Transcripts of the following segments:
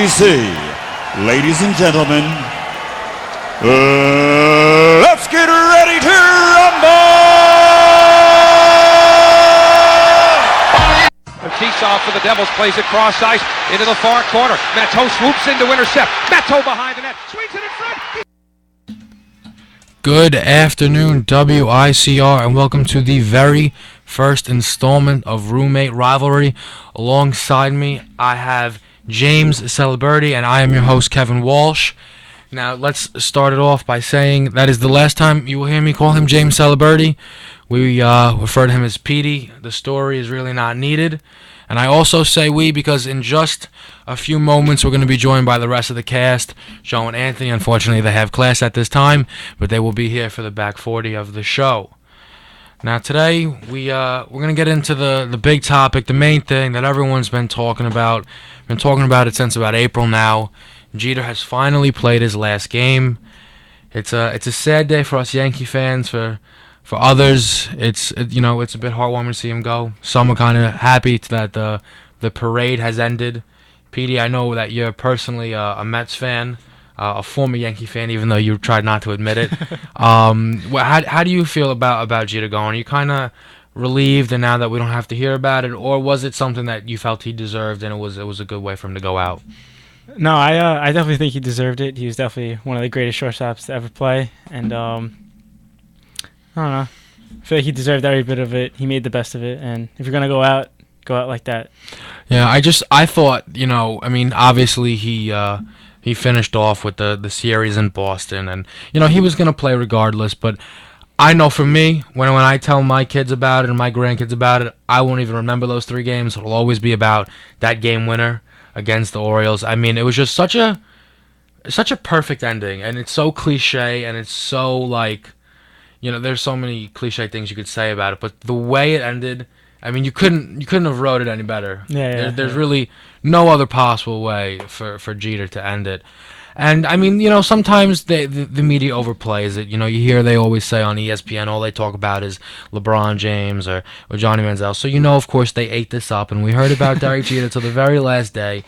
Ladies and gentlemen, let's get ready to rumble! Seesaw for the Devils, plays it cross ice into the far corner. Matteau swoops in to intercept. Matteau behind the net, swings it in front. Good afternoon, WICR, and welcome to the very first installment of Roommate Rivalry. Alongside me, I have James Celebrity, and I am your host, Kevin Walsh. Now, let's start it off by saying that is the last time you will hear me call him James Celebrity. We refer to him as Petey. The story is really not needed. And I also say we because in just a few moments we're going to be joined by the rest of the cast. Joe and Anthony, unfortunately, they have class at this time, but they will be here for the back 40 of the show. Now today we're going to get into the big topic, the main thing that everyone's been talking about. Been talking about it since about April now. Jeter has finally played his last game. It's a sad day for us Yankee fans. For others, it's a bit heartwarming to see him go. Some are kind of happy that the parade has ended. Petey, I know that you're personally a Mets fan, a former Yankee fan, even though you tried not to admit it. How do you feel about Jeter going? Are you kind of relieved, and now that we don't have to hear about it, or was it something that you felt he deserved, and it was a good way for him to go out? No, I definitely think he deserved it. He was definitely one of the greatest shortstops to ever play, and I don't know. I feel like he deserved every bit of it. He made the best of it, and if you're gonna go out like that. Yeah, I thought, obviously he finished off with the series in Boston, and he was gonna play regardless. But I know for me, when I tell my kids about it and my grandkids about it, I won't even remember those 3 games. It'll always be about that game winner against the Orioles. I mean, it was just such a perfect ending, and it's so cliche, and it's so like. There's so many cliche things you could say about it, but the way it ended, I mean, you couldn't have wrote it any better. There's really no other possible way for Jeter to end it. And I mean, sometimes the media overplays it. You hear they always say on ESPN all they talk about is LeBron James or Johnny Manziel. So of course they ate this up, and we heard about Derek Jeter till the very last day.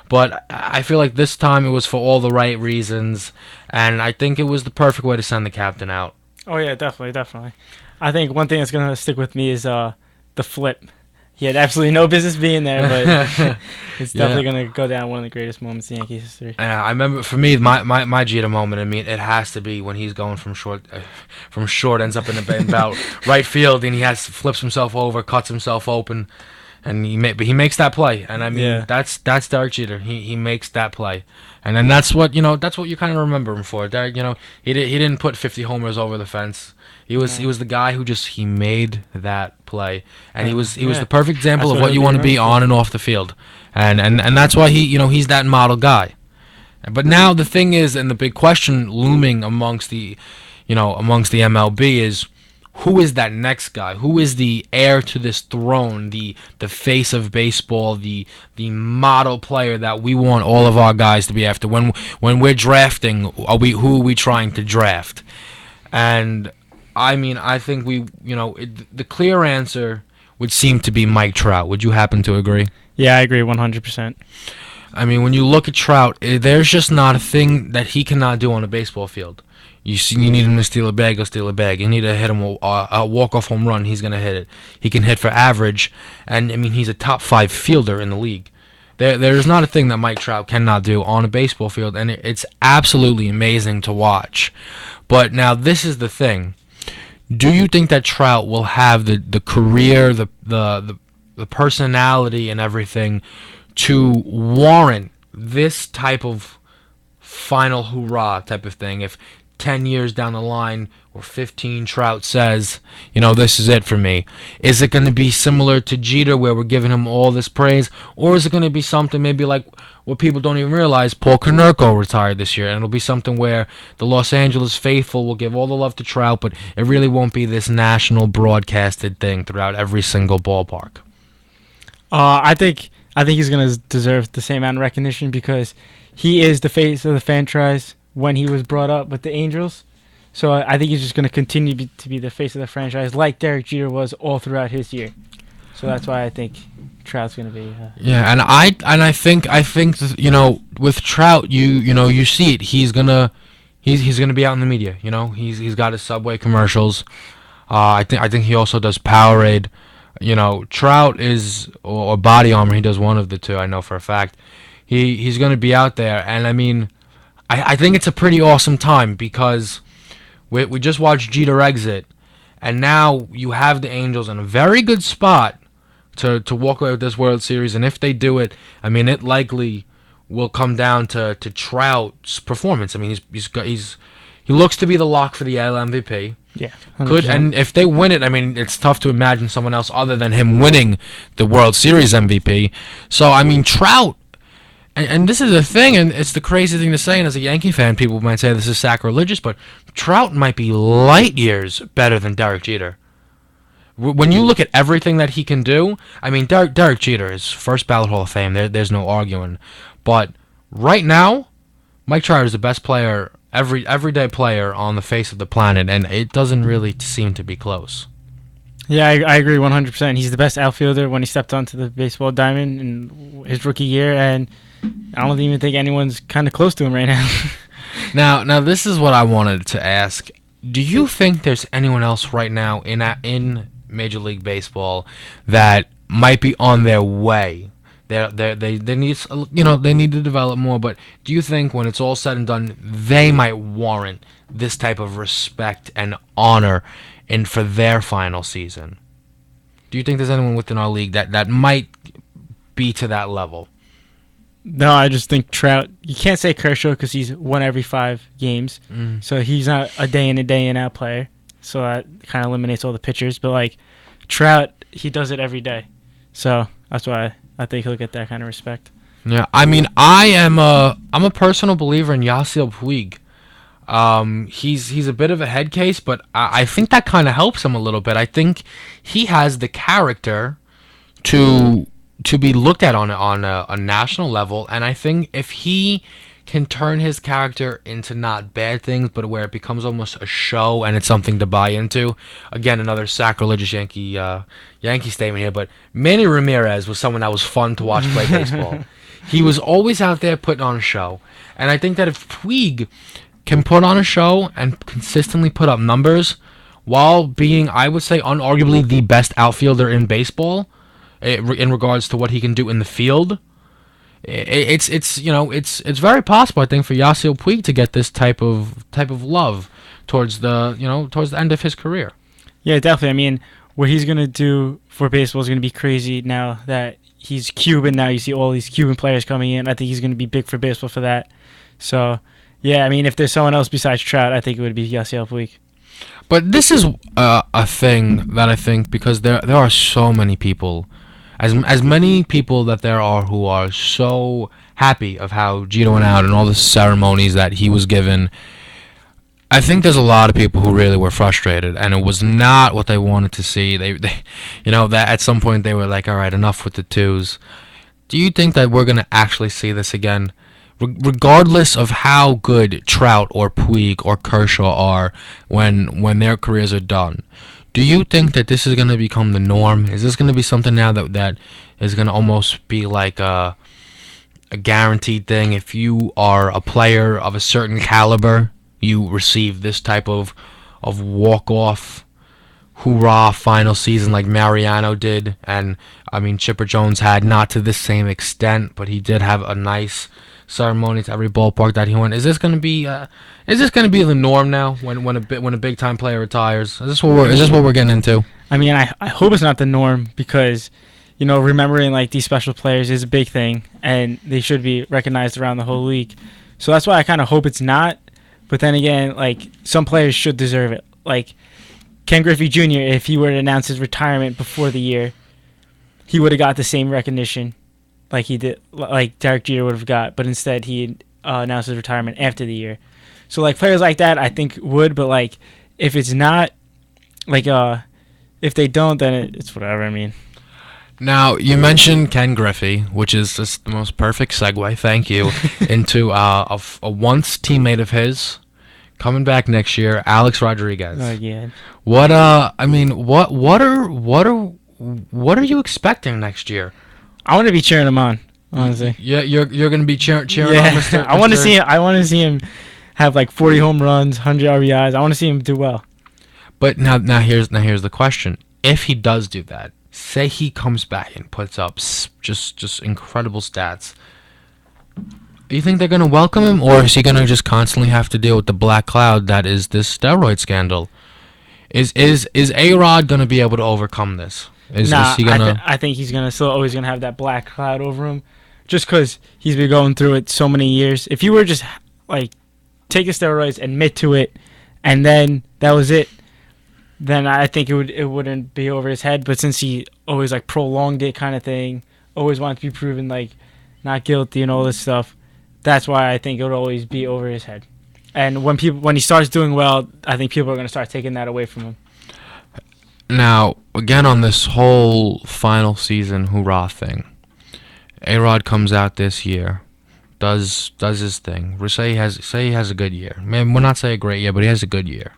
But I feel like this time it was for all the right reasons, and I think it was the perfect way to send the captain out. Oh yeah, definitely. I think one thing that's gonna stick with me is the flip. He had absolutely no business being there, but it's definitely gonna go down one of the greatest moments in Yankees history. I remember, for me, my Jeter moment. I mean, it has to be when he's going from short, ends up in about right field, and he flips himself over, cuts himself open, and he makes that play. And I mean, that's Derek Jeter. He makes that play. And then that's what you kind of remember him for. Derek, he didn't put 50 homers over the fence. He was the guy who he made that play, and he was the perfect example of what you want to be on and off the field, and that's why he's that model guy. But now the thing is, and the big question looming amongst the MLB is, who is that next guy? Who is the heir to this throne, the face of baseball, the model player that we want all of our guys to be after? When we're drafting, who are we trying to draft? And I mean, I think the clear answer would seem to be Mike Trout. Would you happen to agree? Yeah, I agree 100%. I mean, when you look at Trout, there's just not a thing that he cannot do on a baseball field. You need him to steal a bag, he'll steal a bag. You need to hit him a walk-off home run, he's going to hit it. He can hit for average, and I mean, he's a top 5 fielder in the league. There's not a thing that Mike Trout cannot do on a baseball field, and it's absolutely amazing to watch. But now this is the thing. Do you think that Trout will have the career, the personality and everything to warrant this type of final hoorah type of thing? If 10 years down the line or 15, Trout says, this is it for me. Is it going to be similar to Jeter where we're giving him all this praise? Or is it going to be something maybe like what people don't even realize? Paul Konerko retired this year, and it'll be something where the Los Angeles faithful will give all the love to Trout, but it really won't be this national broadcasted thing throughout every single ballpark. I think he's going to deserve the same amount of recognition because he is the face of the franchise when he was brought up with the Angels. So I think he's just going to continue to be the face of the franchise like Derek Jeter was all throughout his year. So that's why I think Trout's going to be. Yeah, and I think with Trout, you see it. He's gonna be out in the media. He's got his Subway commercials. I think he also does Powerade. Trout is or Body Armor. He does one of the two. I know for a fact. He's gonna be out there, and I mean, I think it's a pretty awesome time because we just watched Jeter exit, and now you have the Angels in a very good spot to walk away with this World Series. And if they do it, I mean, it likely will come down to Trout's performance. I mean, he looks to be the lock for the AL MVP. Yeah, 100%. And if they win it, I mean, it's tough to imagine someone else other than him winning the World Series MVP. So I mean, Trout. And this is the thing, and it's the crazy thing to say, and as a Yankee fan, people might say this is sacrilegious, but Trout might be light years better than Derek Jeter. When you look at everything that he can do, I mean, Derek Jeter is first ballot Hall of Fame. There's no arguing. But right now, Mike Trout is the best player, everyday player on the face of the planet, and it doesn't really seem to be close. Yeah, I agree 100%. He's the best outfielder when he stepped onto the baseball diamond in his rookie year, and I don't even think anyone's kind of close to him right now. Now this is what I wanted to ask. Do you think there's anyone else right now in Major League Baseball that might be on their way? They need they need to develop more, but do you think when it's all said and done, they might warrant this type of respect and honor for their final season? Do you think there's anyone within our league that might be to that level? No, I just think Trout. You can't say Kershaw because he's won every 5 games, so he's not a day in and out player. So that kind of eliminates all the pitchers. But like Trout, he does it every day. So that's why I think he'll get that kind of respect. Yeah, I mean, I'm a personal believer in Yasiel Puig. He's a bit of a head case, but I think that kind of helps him a little bit. I think he has the character to be looked at on a national level, and I think if he can turn his character into not bad things, but where it becomes almost a show and it's something to buy into. Again, another sacrilegious Yankee statement here, but Manny Ramirez was someone that was fun to watch play baseball. He was always out there putting on a show, and I think that if Puig can put on a show and consistently put up numbers while being, I would say, unarguably the best outfielder in baseball in regards to what he can do in the field, it's very possible, I think, for Yasiel Puig to get this type of love towards the end of his career. Yeah, definitely. I mean, what he's gonna do for baseball is gonna be crazy now that he's Cuban. Now you see all these Cuban players coming in. I think he's gonna be big for baseball for that. So, yeah, I mean, if there's someone else besides Trout, I think it would be Yasiel Puig. But this is a thing that I think, because there are so many people, as many people that there are who are so happy of how Jeter went out and all the ceremonies that he was given. I think there's a lot of people who really were frustrated, and it was not what they wanted to see. They that at some point they were like, all right, enough with the twos. Do you think that we're going to actually see this again? Regardless of how good Trout or Puig or Kershaw are when their careers are done, do you think that this is going to become the norm? Is this going to be something now that is going to almost be like a guaranteed thing? If you are a player of a certain caliber, you receive this type of walk-off hoorah final season like Mariano did, and I mean Chipper Jones had, not to this same extent, but he did have a nice ceremony to every ballpark that he went. Is this going to be the norm now when a big time player retires? Is this what we're getting into? I mean, I hope it's not the norm, because remembering like these special players is a big thing, and they should be recognized around the whole league. So that's why I kind of hope it's not. But then again, like, some players should deserve it. Like Ken Griffey Jr., if he were to announce his retirement before the year, he would have got the same recognition like he did, like Derek Jeter would have got. But instead, he announced his retirement after the year. So like players like that, I think would. But like if it's not, like if they don't, then it's whatever. I mean. Now, you mentioned Ken Griffey, which is just the most perfect segue, thank you, into a once teammate of his coming back next year, Alex Rodriguez. Oh yeah. What what are you expecting next year? I want to be cheering him on, honestly. Yeah, you're going to be cheering on Mr. I want to see him. I want to see him have like 40 home runs, 100 RBIs. I want to see him do well. But now here's the question. If he does do that, say he comes back and puts up just incredible stats, do you think they're going to welcome him, or is he going to just constantly have to deal with the black cloud that is this steroid scandal? Is A-Rod going to be able to overcome this? Is he gonna? I think he's still always gonna have that black cloud over him, just because he's been going through it so many years. If you were just like take the steroids, admit to it, and then that was it, then I think it wouldn't be over his head. But since he always like prolonged it, kind of thing, always wanted to be proven like not guilty and all this stuff, that's why I think it would always be over his head. And when he starts doing well, I think people are gonna start taking that away from him. Now, again, on this whole final season hoorah thing, A-Rod comes out this year, does his thing. Say he has a good year. Maybe we'll not say a great year, but he has a good year.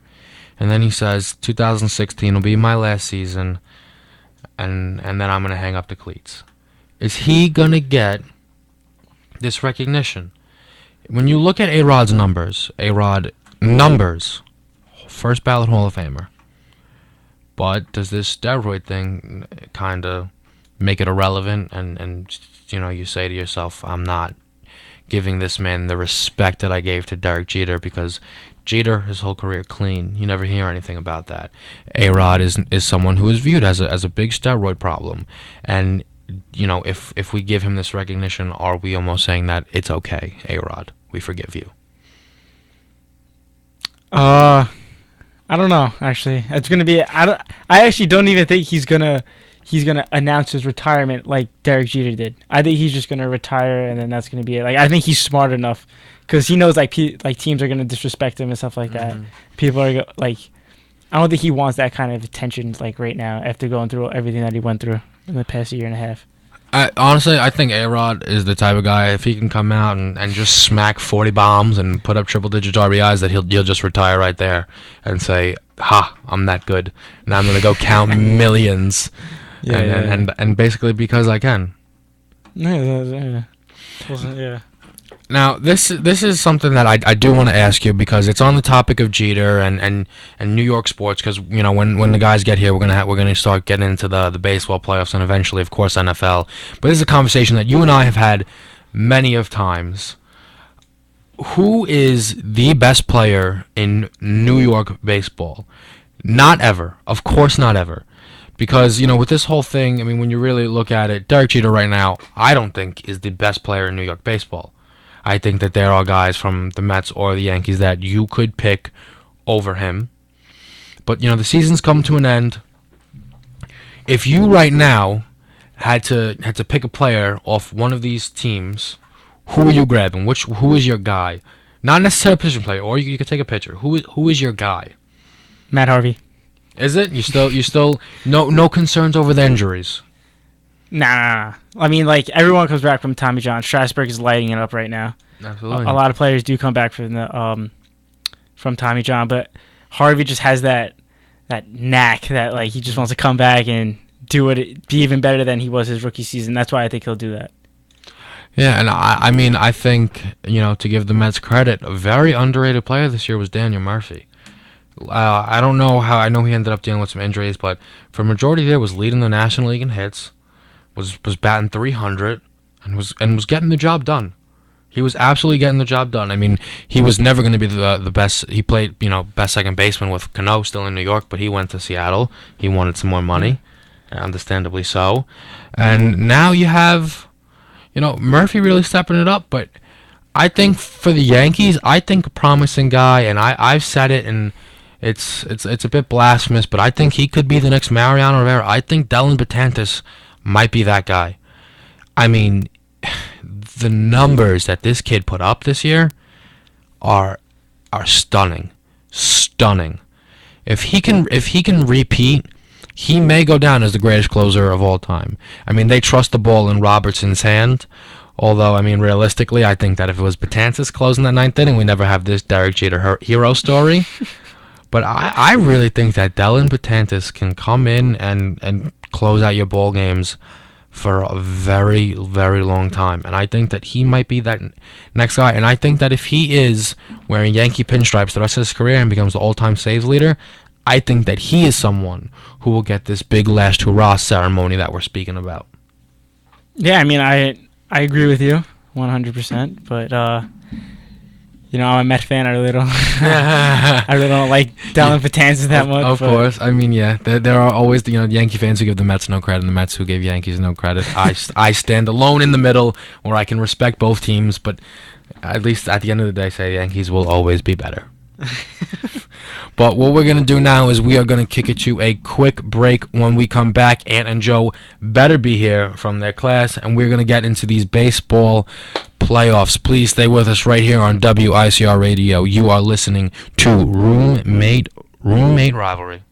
And then he says, 2016 will be my last season, and then I'm going to hang up the cleats. Is he going to get this recognition? When you look at A-Rod's numbers, first ballot Hall of Famer. But does this steroid thing kind of make it irrelevant? And you say to yourself, I'm not giving this man the respect that I gave to Derek Jeter, because Jeter, his whole career, clean. You never hear anything about that. A-Rod is someone who is viewed as a big steroid problem. And, if we give him this recognition, are we almost saying that it's okay, A-Rod, we forgive you? I don't know. Actually, it's gonna be. I actually don't even think he's gonna announce his retirement like Derek Jeter did. I think he's just gonna retire, and then that's gonna be it. Like, I think he's smart enough, because he knows like teams are gonna disrespect him and stuff like that. People are like, I don't think he wants that kind of attention like right now after going through everything that he went through in the past year and a half. Honestly, I think A-Rod is the type of guy, if he can come out and just smack 40 bombs and put up triple-digit RBIs, that he'll just retire right there and say, ha, I'm that good. Now I'm going to go count millions. And basically because I can. Yeah. Now, this is something that I do want to ask you, because it's on the topic of Jeter and New York sports, because when the guys get here, we're gonna start getting into the baseball playoffs and eventually, of course, NFL. But this is a conversation that you and I have had many of times. Who is the best player in New York baseball? Not ever. Of course not ever. Because, with this whole thing, I mean, when you really look at it, Derek Jeter right now, I don't think is the best player in New York baseball. I think that there are guys from the Mets or the Yankees that you could pick over him. But, the season's come to an end. If you right now had to pick a player off one of these teams, who are you grabbing? Who is your guy? Not necessarily a position player, or you could take a pitcher. Who is your guy? Matt Harvey. Is it? You still no concerns over the injuries? Nah. I mean, like, everyone comes back from Tommy John. Strasburg is lighting it up right now. Absolutely. A lot of players do come back from Tommy John, but Harvey just has that knack that, like, he just wants to come back and be even better than he was his rookie season. That's why I think he'll do that. Yeah, and I mean, I think, to give the Mets credit, a very underrated player this year was Daniel Murphy. I don't know how. I know he ended up dealing with some injuries, but for a majority there was leading the National League in hits, was batting .300, and was getting the job done. He was absolutely getting the job done. I mean, he was never going to be the best. He played, best second baseman with Cano still in New York, but he went to Seattle. He wanted some more money, understandably so. And now you have, Murphy really stepping it up. But I think for the Yankees, I think a promising guy, and I've said it, and it's a bit blasphemous, but I think he could be the next Mariano Rivera. I think Dellin Betances might be that guy. I mean, the numbers that this kid put up this year are stunning. If he can repeat, he may go down as the greatest closer of all time. I mean, they trust the ball in Robertson's hand. Although, I mean, realistically, I think that if it was Betances closing that ninth inning, we never have this Derek Jeter hero story. But I really think that Dellin Betances can come in and close out your ball games for a very, very long time. And I think that he might be that next guy. And I think that if he is wearing Yankee pinstripes the rest of his career and becomes the all-time saves leader, I think that he is someone who will get this big last hurrah ceremony that we're speaking about. Yeah, I mean, I agree with you 100%, but I'm a Met fan. I really don't like Dellin Betances that much. Of course. I mean, yeah, there are always the Yankee fans who give the Mets no credit and the Mets who give Yankees no credit. I stand alone in the middle where I can respect both teams, but at least at the end of the day, say the Yankees will always be better. But what we're going to do now is we are going to kick it to a quick break. When we come back, Ant and Joe better be here from their class, and we're going to get into these baseball playoffs. Please stay with us right here on WICR Radio. You are listening to Roommate Rivalry.